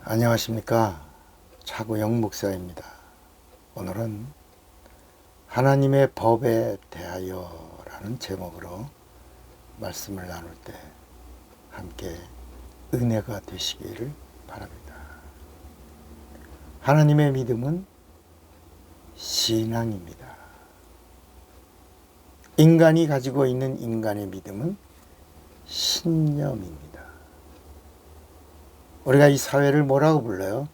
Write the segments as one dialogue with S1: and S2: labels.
S1: 안녕하십니까. 차구영 목사입니다. 오늘은 하나님의 법에 대하여 라는 제목으로 말씀을 나눌 때 함께 은혜가 되시기를 바랍니다. 하나님의 믿음은 신앙입니다. 인간이 가지고 있는 인간의 믿음은 신념입니다. 우리가 이 사회를 뭐라고 불러요?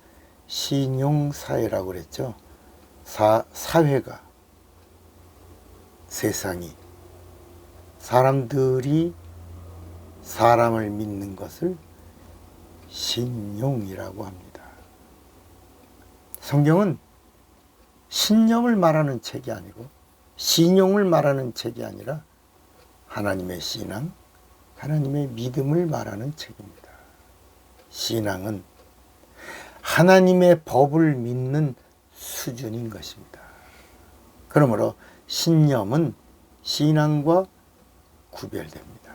S1: 신용사회라고 그랬죠. 사회가, 세상이, 사람들이 사람을 믿는 것을 신용이라고 합니다. 성경은 신념을 말하는 책이 아니고 신용을 말하는 책이 아니라 하나님의 신앙, 하나님의 믿음을 말하는 책입니다. 신앙은 하나님의 법을 믿는 수준인 것입니다. 그러므로 신념은 신앙과 구별됩니다.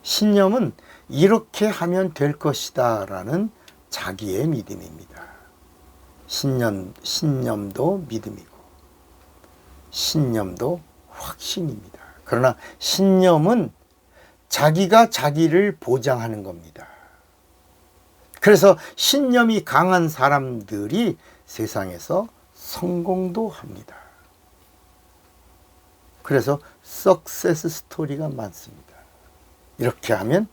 S1: 신념은 이렇게 하면 될 것이다 라는 자기의 믿음입니다. 신념도 믿음이고 신념도 확신입니다. 그러나 신념은 자기가 자기를 보장하는 겁니다. 그래서 신념이 강한 사람들이 세상에서 성공도 합니다. 그래서 석세스 스토리가 많습니다. 이렇게 하면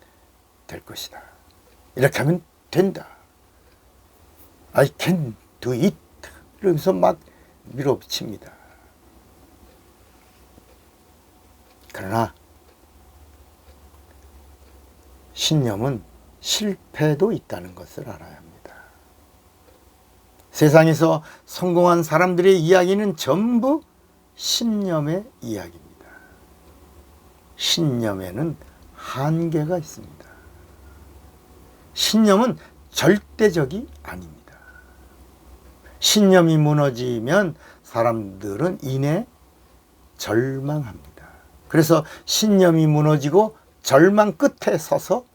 S1: 될 것이다. 이렇게 하면 된다. I can do it. 이러면서 막 밀어붙입니다. 그러나 신념은 실패도 있다는 것을 알아야 합니다. 세상에서 성공한 사람들의 이야기는 전부 신념의 이야기입니다. 신념에는 한계가 있습니다. 신념은 절대적이 아닙니다. 신념이 무너지면 사람들은 이내 절망합니다. 그래서 신념이 무너지고 절망 끝에 서서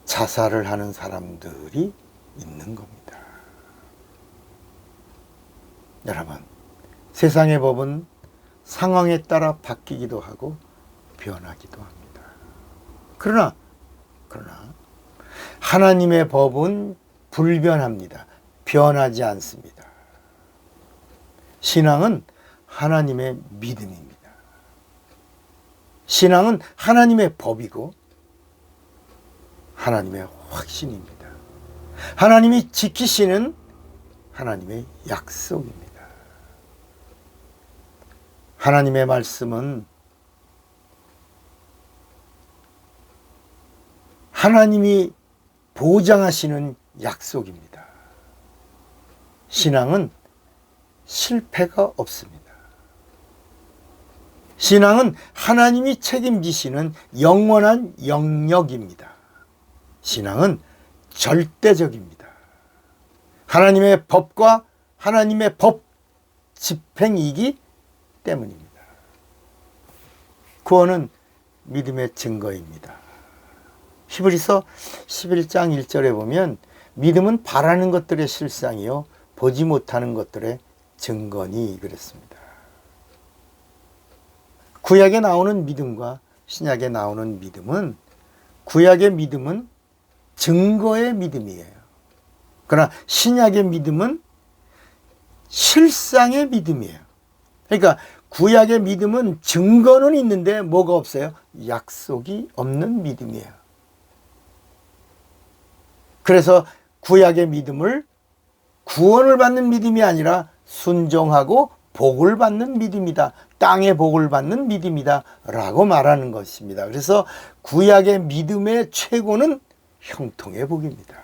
S1: 자살을 하는 사람들이 있는 겁니다. 여러분, 세상의 법은 상황에 따라 바뀌기도 하고 변하기도 합니다. 그러나 하나님의 법은 불변합니다. 변하지 않습니다. 신앙은 하나님의 믿음입니다. 신앙은 하나님의 법이고 하나님의 확신입니다. 하나님이 지키시는 하나님의 약속입니다. 하나님의 말씀은 하나님이 보장하시는 약속입니다. 신앙은 실패가 없습니다. 신앙은 하나님이 책임지시는 영원한 영역입니다. 신앙은 절대적입니다. 하나님의 법과 하나님의 법 집행이기 때문입니다. 구원은 믿음의 증거입니다. 히브리서 11장 1절에 보면 믿음은 바라는 것들의 실상이요 보지 못하는 것들의 증거니 그랬습니다. 구약에 나오는 믿음과 신약에 나오는 믿음은 구약의 믿음은 증거의 믿음이에요. 그러나 신약의 믿음은 실상의 믿음이에요. 그러니까 구약의 믿음은 증거는 있는데 뭐가 없어요? 약속이 없는 믿음이에요. 그래서 구약의 믿음을 구원을 받는 믿음이 아니라 순종하고 복을 받는 믿음이다. 땅의 복을 받는 믿음이다. 라고 말하는 것입니다. 그래서 구약의 믿음의 최고는 형통의 복입니다.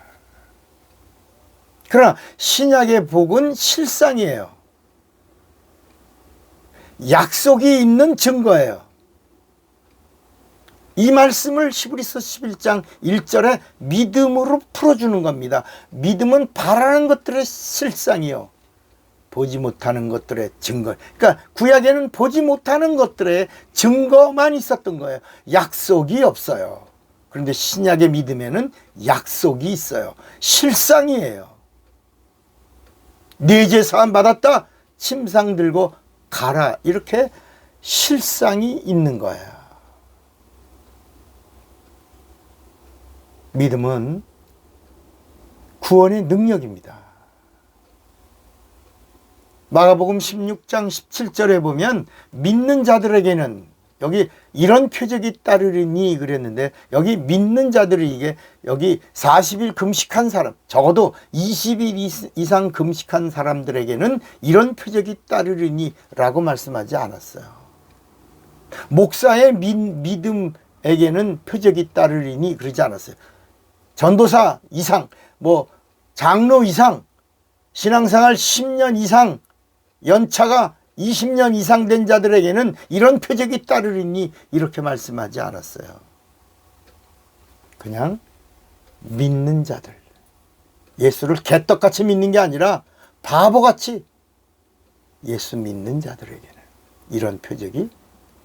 S1: 그러나 신약의 복은 실상이에요. 약속이 있는 증거예요. 이 말씀을 히브리서 11장 1절에 믿음으로 풀어주는 겁니다. 믿음은 바라는 것들의 실상이요 보지 못하는 것들의 증거. 그러니까 구약에는 보지 못하는 것들의 증거만 있었던 거예요. 약속이 없어요. 그런데 신약의 믿음에는 약속이 있어요. 실상이에요. 네 죄 사함 받았다. 침상 들고 가라. 이렇게 실상이 있는 거예요. 믿음은 구원의 능력입니다. 마가복음 16장 17절에 보면 믿는 자들에게는 여기 이런 표적이 따르리니 그랬는데 여기 믿는 자들이 이게 여기 40일 금식한 사람 적어도 20일 이상 금식한 사람들에게는 이런 표적이 따르리니 라고 말씀하지 않았어요. 목사의 믿음에게는 표적이 따르리니 그러지 않았어요. 전도사 이상 뭐 장로 이상 신앙생활 10년 이상 연차가 20년 이상 된 자들에게는 이런 표적이 따르리니 이렇게 말씀하지 않았어요. 그냥 믿는 자들, 예수를 개떡같이 믿는 게 아니라 바보같이 예수 믿는 자들에게는 이런 표적이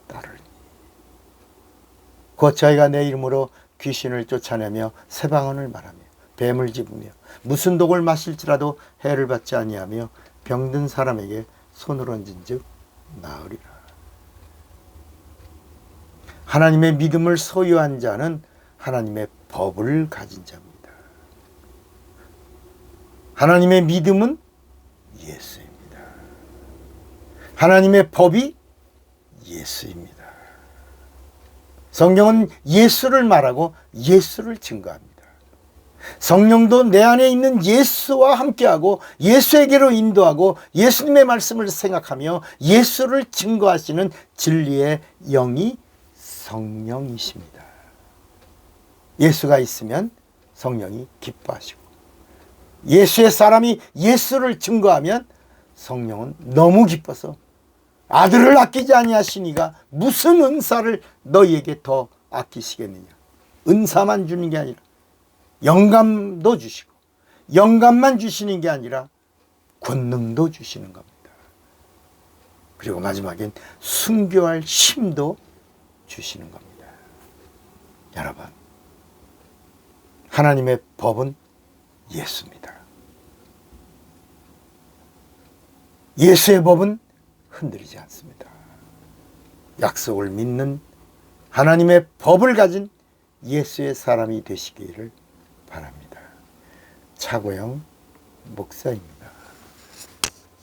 S1: 따르리니. 곧 저희가 내 이름으로 귀신을 쫓아내며 새 방언을 말하며 뱀을 집으며 무슨 독을 마실지라도 해를 받지 아니하며 병든 사람에게 손을 얹은즉 나으리라. 하나님의 믿음을 소유한 자는 하나님의 법을 가진 자입니다. 하나님의 믿음은 예수입니다. 하나님의 법이 예수입니다. 성경은 예수를 말하고 예수를 증거합니다. 성령도 내 안에 있는 예수와 함께하고 예수에게로 인도하고 예수님의 말씀을 생각하며 예수를 증거하시는 진리의 영이 성령이십니다. 예수가 있으면 성령이 기뻐하시고 예수의 사람이 예수를 증거하면 성령은 너무 기뻐서 아들을 아끼지 아니하시니가 무슨 은사를 너희에게 더 아끼시겠느냐. 은사만 주는 게 아니라 영감도 주시고 영감만 주시는 게 아니라 권능도 주시는 겁니다. 그리고 마지막엔 순교할 힘도 주시는 겁니다. 여러분, 하나님의 법은 예수입니다. 예수의 법은 흔들리지 않습니다. 약속을 믿는 하나님의 법을 가진 예수의 사람이 되시기를 바랍니다. 차고영 목사입니다.